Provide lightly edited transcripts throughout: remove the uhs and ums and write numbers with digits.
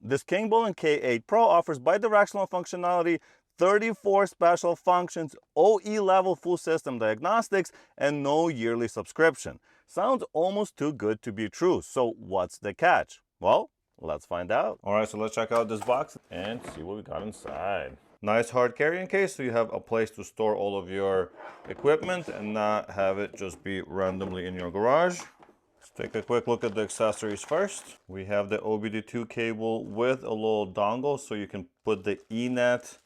This KINGBOLEN K8 Pro offers bidirectional functionality, 34 special functions, OE level full system diagnostics, and no yearly subscription. Sounds almost too good to be true. So what's the catch? Well, let's find out. All right, so let's check out this box and see what we got inside. Nice hard carrying case, so you have a place to store all of your equipment and not have it just be randomly in your garage. Let's take a quick look at the accessories first. We have the OBD2 cable with a little dongle, so you can put the Ethernet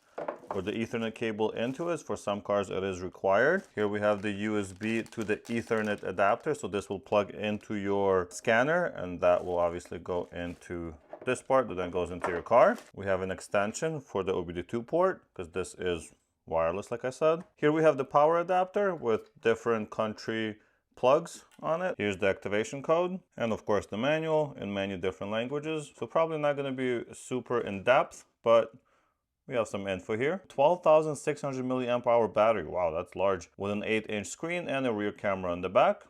or the Ethernet cable into it. For some cars it is required. Here we have the USB to the Ethernet adapter, so this will plug into your scanner and that will obviously go into this part that then goes into your car. We have an extension for the OBD2 port because this is wireless, like I said. Here we have the power adapter with different country plugs on it. Here's the activation code and of course the manual in many different languages. So probably not going to be super in depth, but we have some info here. 12,600 milliamp hour battery. Wow, that's large. With an 8-inch screen and a rear camera on the back.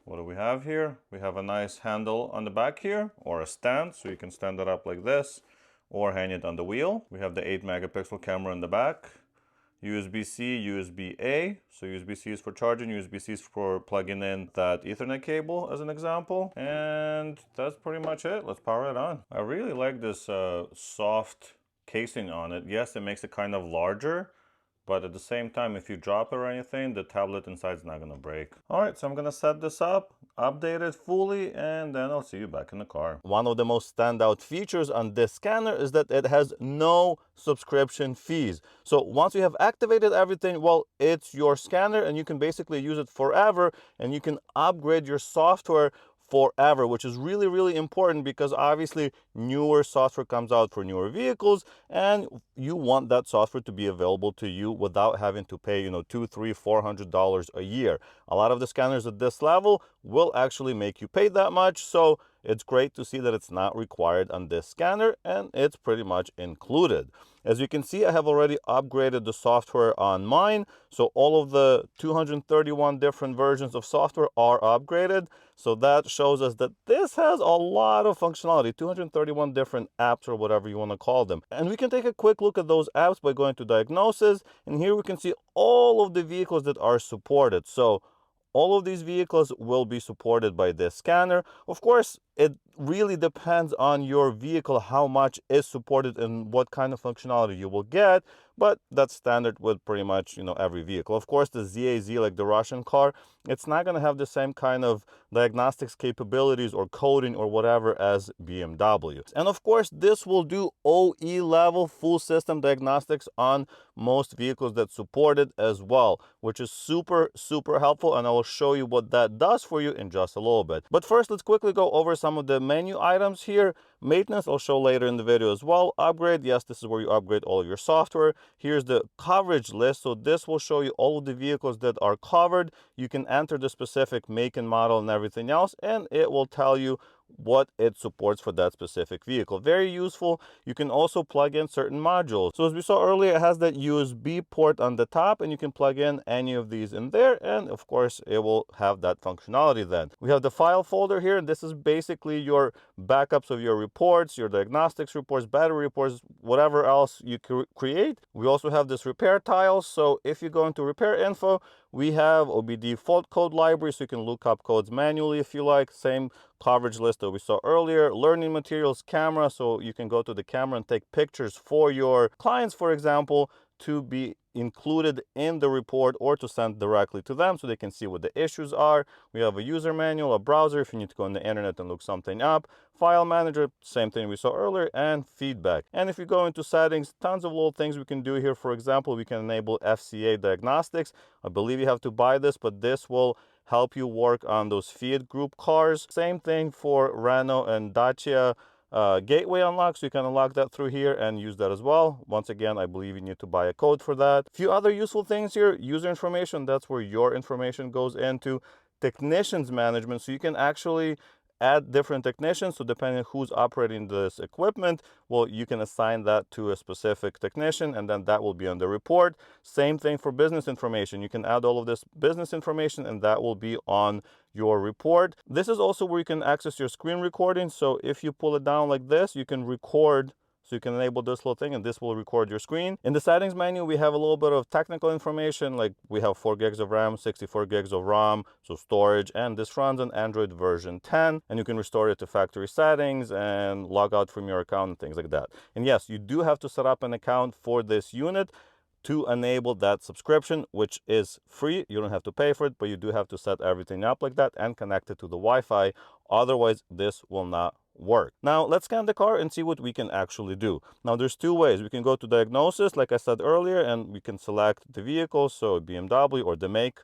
What do we have here? We have a nice handle on the back here, or a stand, so you can stand it up like this, or hang it on the wheel. We have the 8 megapixel camera in the back. USB-C, USB-A. So USB-C is for charging, USB-C is for plugging in that Ethernet cable as an example. And that's pretty much it. Let's power it on. I really like this soft casing on it. Yes, it makes it kind of larger, but at the same time, if you drop it or anything, the tablet inside is not going to break. All right, so I'm going to set this up, update it fully, and then I'll see you back in the car. One of the most standout features on this scanner is that it has no subscription fees. So once you have activated everything, well, it's your scanner and you can basically use it forever, and you can upgrade your software forever, which is really, really important because obviously newer software comes out for newer vehicles and you want that software to be available to you without having to pay, $200, $300, $400 a year. A lot of the scanners at this level will actually make you pay that much. So it's great to see that it's not required on this scanner and it's pretty much included. As you can see, I have already upgraded the software on mine. So all of the 231 different versions of software are upgraded. So that shows us that this has a lot of functionality, 231 different apps or whatever you want to call them. And we can take a quick look at those apps by going to diagnosis. And here we can see all of the vehicles that are supported. So all of these vehicles will be supported by this scanner. Of course, it really depends on your vehicle, how much is supported and what kind of functionality you will get, but that's standard with pretty much, every vehicle. Of course, the ZAZ, like the Russian car, it's not going to have the same kind of diagnostics capabilities or coding or whatever as BMW. And of course, this will do OE level full system diagnostics on most vehicles that support it as well, which is super, super helpful. And I will show you what that does for you in just a little bit. But first, let's quickly go over some of the menu items here. Maintenance, I'll show later in the video as well. Upgrade, yes, this is where you upgrade all of your software. Here's the coverage list. So this will show you all of the vehicles that are covered. You can enter the specific make and model and everything else, and it will tell you what it supports for that specific vehicle. Very useful. You can also plug in certain modules. So as we saw earlier, it has that USB port on the top and you can plug in any of these in there, and of course it will have that functionality then. We have the file folder here, and this is basically your backups of your reports, your diagnostics reports, battery reports, whatever else you create. We also have this repair tiles. So if you go into repair info, we have OBD fault code library, so you can look up codes manually if you like. Same coverage list that we saw earlier. Learning materials, camera, so you can go to the camera and take pictures for your clients, for example, to be included in the report or to send directly to them so they can see what the issues are. We have a user manual, a browser if you need to go on the internet and look something up, file manager, same thing we saw earlier, and feedback. And if you go into settings, tons of little things we can do here. For example, we can enable FCA diagnostics. I believe you have to buy this, but this will help you work on those Fiat group cars. Same thing for Renault and Dacia gateway unlock, so you can unlock that through here and use that as well. Once again, I believe you need to buy a code for that. A few other useful things here. User information, that's where your information goes into. Technicians management, so you can actually add different technicians. So depending on who's operating this equipment, well, you can assign that to a specific technician, and then that will be on the report. Same thing for business information. You can add all of this business information, and that will be on your report. This is also where you can access your screen recording. So if you pull it down like this, you can record. So you can enable this little thing, and this will record your screen. In the settings menu, we have a little bit of technical information, like we have 4 gigs of RAM, 64 gigs of ROM, so storage, and this runs on Android version 10, and you can restore it to factory settings and log out from your account and things like that. And yes, you do have to set up an account for this unit to enable that subscription, which is free. You don't have to pay for it, but you do have to set everything up like that and connect it to the Wi-Fi. Otherwise, this will not work. Now let's scan the car and see what we can actually do. Now there's 2 ways. We can go to diagnosis, like I said earlier, and we can select the vehicle, so BMW or the make,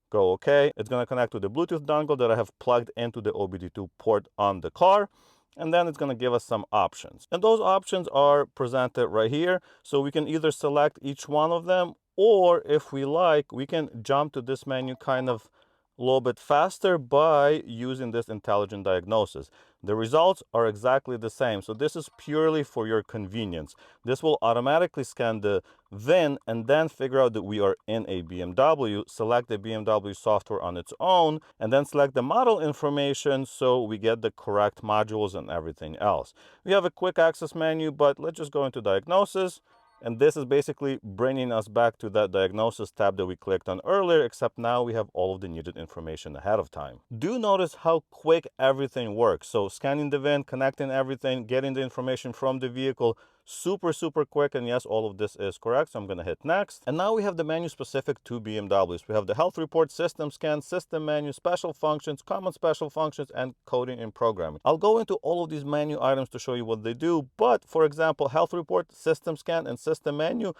go OK. It's going to connect to the Bluetooth dongle that I have plugged into the OBD2 port on the car. And then it's going to give us some options. And those options are presented right here. So we can either select each one of them, or if we like, we can jump to this menu kind of a little bit faster by using this intelligent diagnosis. The results are exactly the same. So this is purely for your convenience. This will automatically scan the VIN and then figure out that we are in a BMW, select the BMW software on its own, and then select the model information so we get the correct modules and everything else. We have a quick access menu, but let's just go into diagnosis. And this is basically bringing us back to that diagnosis tab that we clicked on earlier, except now we have all of the needed information ahead of time. Do notice how quick everything works. So scanning the VIN, connecting everything, getting the information from the vehicle, super quick. And yes, all of this is correct. So I'm going to hit next. And now we have the menu specific to BMWs. We have the health report, system scan, system menu, special functions, common special functions, and coding and programming. I'll go into all of these menu items to show you what they do. But for example, health report, system scan, and system menu,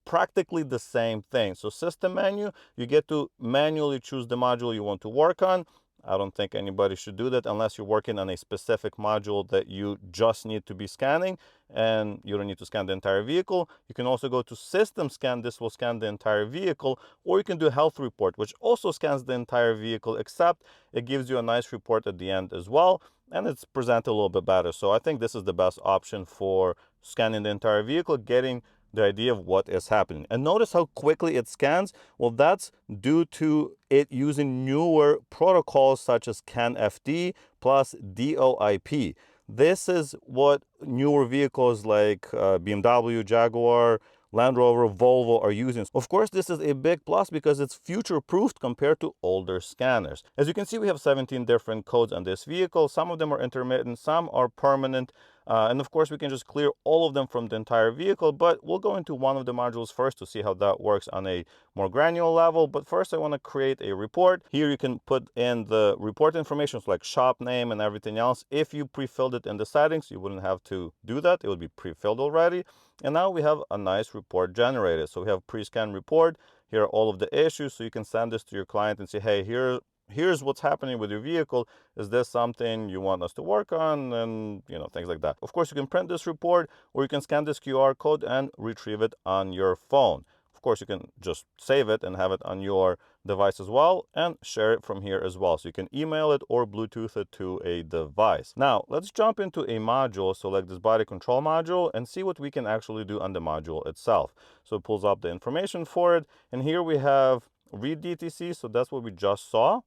practically the same thing. So system menu, you get to manually choose the module you want to work on. I don't think anybody should do that unless you're working on a specific module that you just need to be scanning and you don't need to scan the entire vehicle. You can also go to system scan. This will scan the entire vehicle, or you can do health report, which also scans the entire vehicle, except it gives you a nice report at the end as well, and it's presented a little bit better. So I think this is the best option for scanning the entire vehicle, getting the idea of what is happening. And notice how quickly it scans. Well, that's due to it using newer protocols such as CAN FD plus DoIP. This is what newer vehicles like BMW, Jaguar, Land Rover, Volvo are using. Of course, this is a big plus because it's future-proofed compared to older scanners. As you can see, we have 17 different codes on this vehicle. Some of them are intermittent, some are permanent. And of course, we can just clear all of them from the entire vehicle, but we'll go into one of the modules first to see how that works on a more granular level. But first, I want to create a report. Here, you can put in the report information, so like shop name and everything else. If you pre-filled it in the settings, you wouldn't have to do that. It would be pre-filled already. And now we have a nice report generated. So we have pre-scan report. Here are all of the issues. So you can send this to your client and say, hey, here's what's happening with your vehicle. Is this something you want us to work on? And, things like that. Of course, you can print this report, or you can scan this QR code and retrieve it on your phone. Of course, you can just save it and have it on your device as well and share it from here as well. So you can email it or Bluetooth it to a device. Now, let's jump into a module, select this body control module, and see what we can actually do on the module itself. So it pulls up the information for it. And here we have read DTC. So that's what we just saw.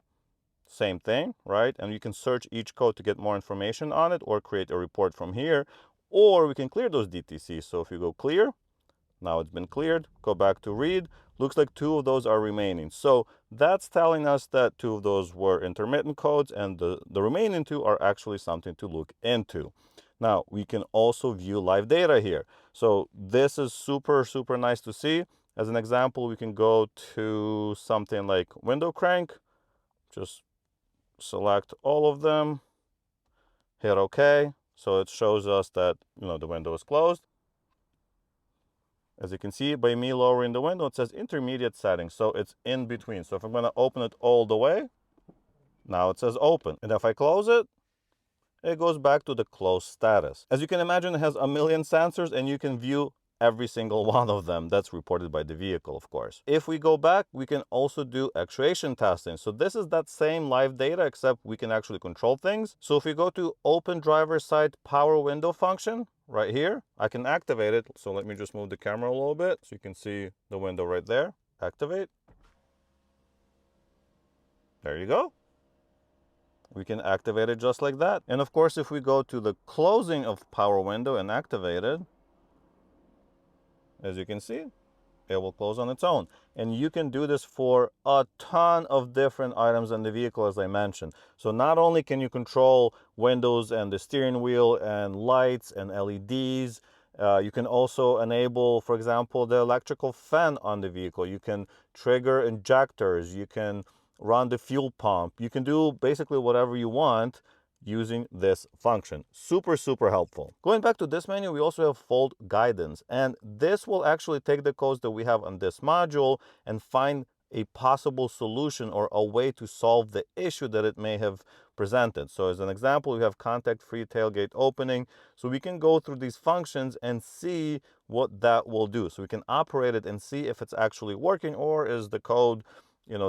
Same thing, right? And you can search each code to get more information on it or create a report from here, or we can clear those DTCs. So if you go clear, now it's been cleared, go back to read, looks like 2 of those are remaining. So that's telling us that 2 of those were intermittent codes, and the remaining 2 are actually something to look into. Now, we can also view live data here. So this is super nice to see. As an example, we can go to something like window crank, just select all of them, hit OK. So it shows us that, the window is closed. As you can see, by me lowering the window, it says intermediate settings. So it's in between. So if I'm going to open it all the way, now it says open. And if I close it, it goes back to the closed status. As you can imagine, it has a million sensors, and you can view every single one of them that's reported by the vehicle, of course. If we go back, we can also do actuation testing. So this is that same live data, except we can actually control things. So if we go to open driver side power window function right here, I can activate it. So let me just move the camera a little bit so you can see the window right there. Activate. There you go. We can activate it just like that. And of course, if we go to the closing of power window and activate it, as you can see, it will close on its own. And you can do this for a ton of different items in the vehicle, as I mentioned. So not only can you control windows and the steering wheel and lights and LEDs, you can also enable, for example, the electrical fan on the vehicle. You can trigger injectors. You can run the fuel pump. You can do basically whatever you want using this function. Super, super helpful. Going back to this menu, we also have fault guidance, and this will actually take the codes that we have on this module and find a possible solution or a way to solve the issue that it may have presented. So as an example, we have contact-free tailgate opening. So we can go through these functions and see what that will do. So we can operate it and see if it's actually working, or is the code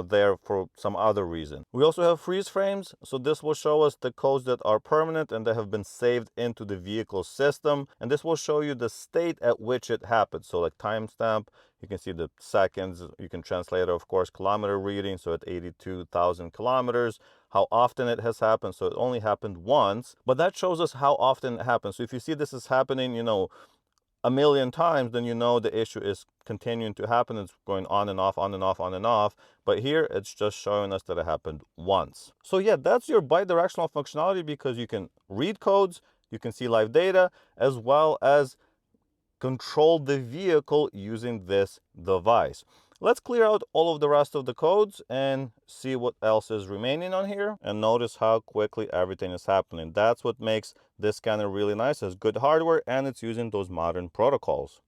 there for some other reason. We also have freeze frames. So this will show us the codes that are permanent and that have been saved into the vehicle system. And this will show you the state at which it happened. So like timestamp, you can see the seconds. You can translate it, of course, kilometer reading. So at 82,000 kilometers, how often it has happened. So it only happened once, but that shows us how often it happens. So if you see this is happening, a million times, then the issue is continuing to happen. It's going on and off, on and off, on and off. But here it's just showing us that it happened once. So yeah, that's your bidirectional functionality, because you can read codes, you can see live data, as well as control the vehicle using this device. Let's clear out all of the rest of the codes and see what else is remaining on here, and notice how quickly everything is happening. That's what makes this scanner really nice. It's good hardware and it's using those modern protocols.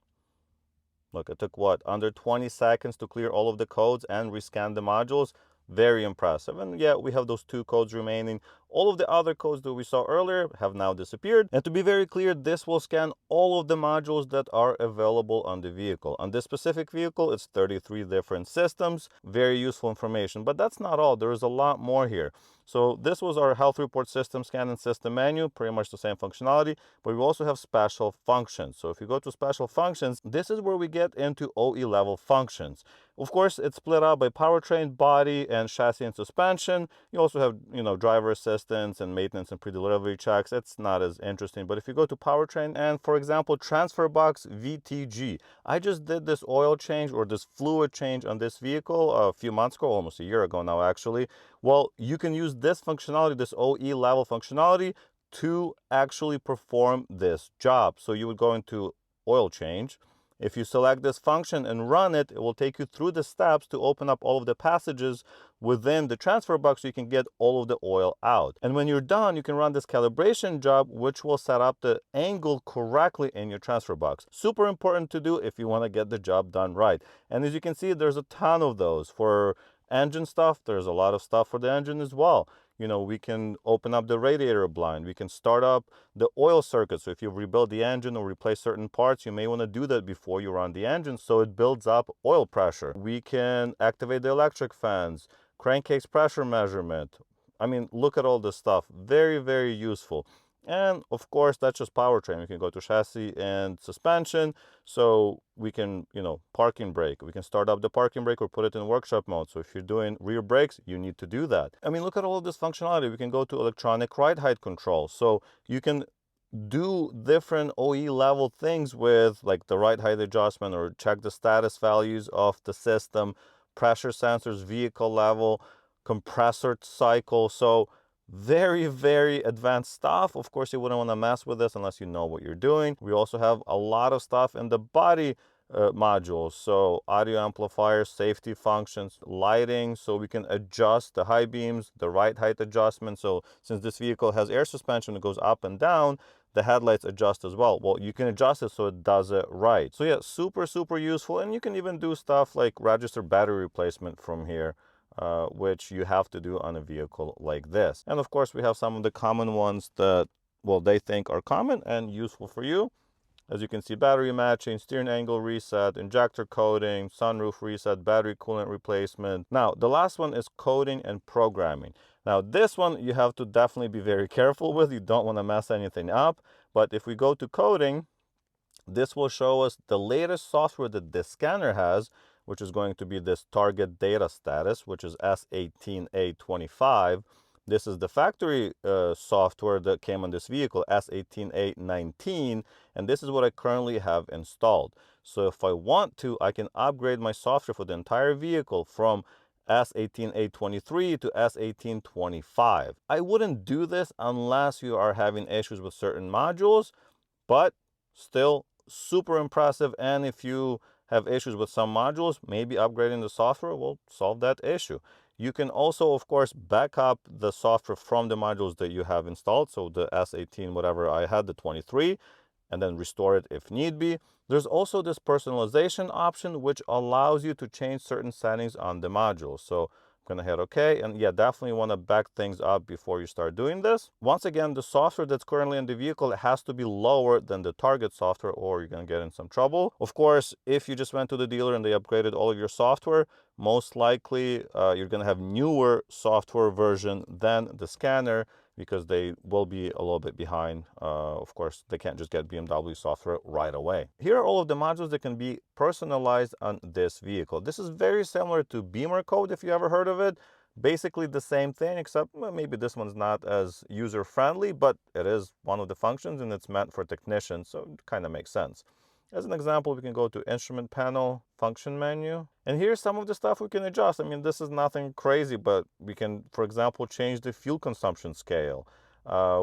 Look, it took what, under 20 seconds to clear all of the codes and rescan the modules. Very impressive. And yeah, we have those 2 codes remaining. All of the other codes that we saw earlier have now disappeared. And to be very clear, this will scan all of the modules that are available on the vehicle. On this specific vehicle, it's 33 different systems. Very useful information. But that's not all. There is a lot more here. So this was our health report system scan and system menu, pretty much the same functionality, but we also have special functions. So if you go to special functions, this is where we get into OE level functions. Of course, it's split out by powertrain, body, and chassis and suspension. You also have, driver assistance and maintenance and pre-delivery checks. It's not as interesting. But if you go to powertrain and, for example, transfer box VTG, I just did this oil change or this fluid change on this vehicle a few months ago, almost a year ago now, actually. Well, you can use this functionality, this OE level functionality, to actually perform this job. So you would go into oil change. If you select this function and run it, it will take you through the steps to open up all of the passages within the transfer box so you can get all of the oil out. And when you're done, you can run this calibration job, which will set up the angle correctly in your transfer box. Super important to do if you want to get the job done right. And as you can see, there's a ton of those. For engine stuff, there's a lot of stuff for the engine as well. We can open up the radiator blind. We can start up the oil circuit. So if you rebuild the engine or replace certain parts, you may want to do that before you run the engine so it builds up oil pressure. We can activate the electric fans, crankcase pressure measurement. I mean, look at all this stuff. Very, very useful. And of course, that's just powertrain. We can go to chassis and suspension. So we can, parking brake. We can start up the parking brake or put it in workshop mode. So if you're doing rear brakes, you need to do that. I mean, look at all of this functionality. We can go to electronic ride height control. So you can do different OE level things with like the ride height adjustment, or check the status values of the system, pressure sensors, vehicle level, compressor cycle. So very, very advanced stuff. Of course, you wouldn't want to mess with this unless you know what you're doing. We also have a lot of stuff in the body modules. So audio amplifiers, safety functions, lighting. So we can adjust the high beams, the ride height adjustment. So since this vehicle has air suspension, it goes up and down, the headlights adjust as well. Well, you can adjust it so it does it right. So yeah, super, super useful. And you can even do stuff like register battery replacement from here, which you have to do on a vehicle like this. And of course, we have some of the common ones that, well, they think are common and useful for you. As you can see, battery matching, steering angle reset, injector coating, sunroof reset, battery coolant replacement. Now, the last one is coding and programming. Now, this one you have to definitely be very careful with. You don't want to mess anything up. But if we go to coding, this will show us the latest software that this scanner has, which is going to be this target data status, which is S18A25. This is the factory software that came on this vehicle, S18A19, and this is what I currently have installed. So if I want to, I can upgrade my software for the entire vehicle from S18A23 to S1825. I wouldn't do this unless you are having issues with certain modules, but still super impressive. And if you have issues with some modules, maybe upgrading the software will solve that issue. You can also, of course, back up the software from the modules that you have installed. So the S18, whatever I had, the 23, and then restore it if need be. There's also this personalization option, which allows you to change certain settings on the module. So I'm going to hit OK. And yeah, definitely want to back things up before you start doing this. Once again, the software that's currently in the vehicle has to be lower than the target software, or you're going to get in some trouble. Of course, if you just went to the dealer and they upgraded all of your software, most likely you're going to have newer software version than the scanner, because they will be a little bit behind. Of course, they can't just get BMW software right away. Here are all of the modules that can be personalized on this vehicle. This is very similar to Beamer code, if you ever heard of it. Basically the same thing, except well, maybe this one's not as user-friendly, but it is one of the functions and it's meant for technicians, so it kind of makes sense. As an example, we can go to instrument panel, function menu, and here's some of the stuff we can adjust. I mean, this is nothing crazy, but we can, for example, change the fuel consumption scale.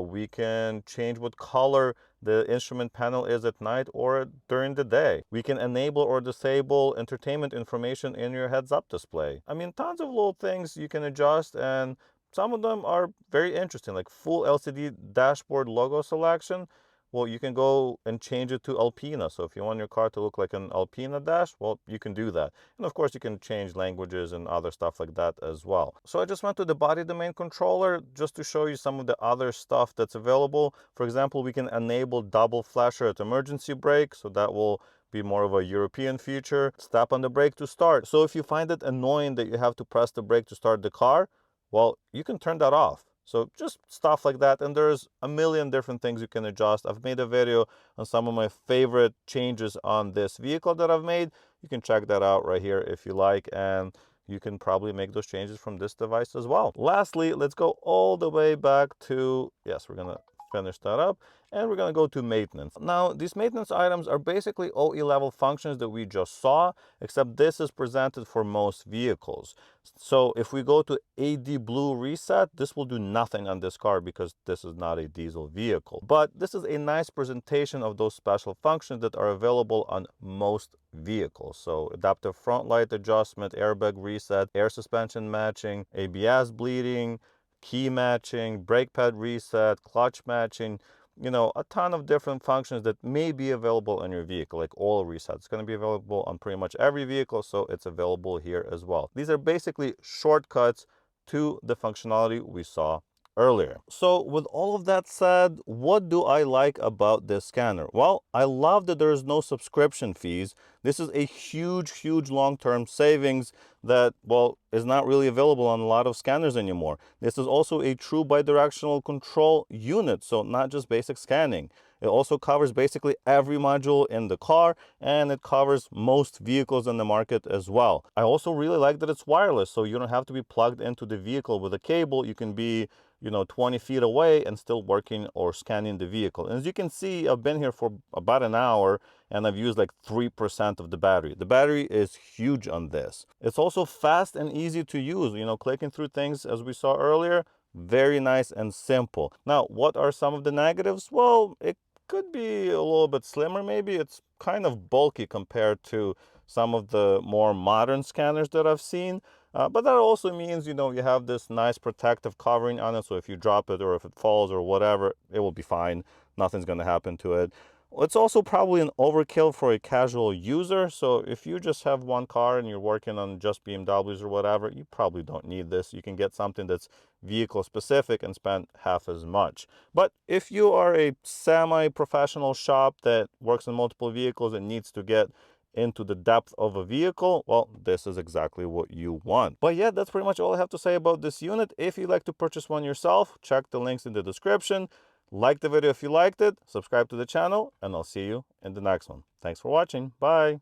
We can change what color the instrument panel is at night or during the day. We can enable or disable entertainment information in your heads-up display. I mean, tons of little things you can adjust, and some of them are very interesting, like full LCD dashboard logo selection. Well, you can go and change it to Alpina. So if you want your car to look like an Alpina dash, well, you can do that. And of course, you can change languages and other stuff like that as well. So I just went to the body domain controller just to show you some of the other stuff that's available. For example, we can enable double flasher at emergency brake. So that will be more of a European feature. Step on the brake to start. So if you find it annoying that you have to press the brake to start the car, well, you can turn that off. So just stuff like that, and there's a million different things you can adjust. I've made a video on some of my favorite changes on this vehicle that I've made. You can check that out right here if you like, and you can probably make those changes from this device as well. Lastly, let's go all the way back to, yes, we're gonna finish that up, and we're going to go to maintenance. Now, these maintenance items are basically OE level functions that we just saw, except this is presented for most vehicles. So if we go to AD Blue Reset, this will do nothing on this car because this is not a diesel vehicle. But this is a nice presentation of those special functions that are available on most vehicles. So adaptive front light adjustment, airbag reset, air suspension matching, ABS bleeding, key matching, brake pad reset, clutch matching, you know, a ton of different functions that may be available in your vehicle, like oil reset. It's going to be available on pretty much every vehicle, so it's available here as well. These are basically shortcuts to the functionality we saw earlier. So with all of that said, what do I like about this scanner? Well, I love that there's no subscription fees. This is a huge long-term savings that, well, is not really available on a lot of scanners anymore. This is also a true bidirectional control unit, so not just basic scanning. It also covers basically every module in the car, and it covers most vehicles in the market as well. I also really like that it's wireless, so you don't have to be plugged into the vehicle with a cable. You can be, you know, 20 feet away and still working or scanning the vehicle. And as you can see, I've been here for about an hour and I've used like 3% of the battery. The battery is huge on this. It's also fast and easy to use, you know, clicking through things as we saw earlier, very nice and simple. Now, what are some of the negatives? Well, it could be a little bit slimmer maybe. It's kind of bulky compared to some of the more modern scanners that I've seen. But that also means, you know, you have this nice protective covering on it. So if you drop it or if it falls or whatever, it will be fine. Nothing's going to happen to it. It's also probably an overkill for a casual user. So if you just have one car and you're working on just BMWs or whatever, you probably don't need this. You can get something that's vehicle specific and spend half as much. But if you are a semi-professional shop that works on multiple vehicles and needs to get into the depth of a vehicle, well, this is exactly what you want. But yeah, that's pretty much all I have to say about this unit. If you'd like to purchase one yourself, check the links in the description. Like the video if you liked it, subscribe to the channel, and I'll see you in the next one. Thanks for watching. Bye.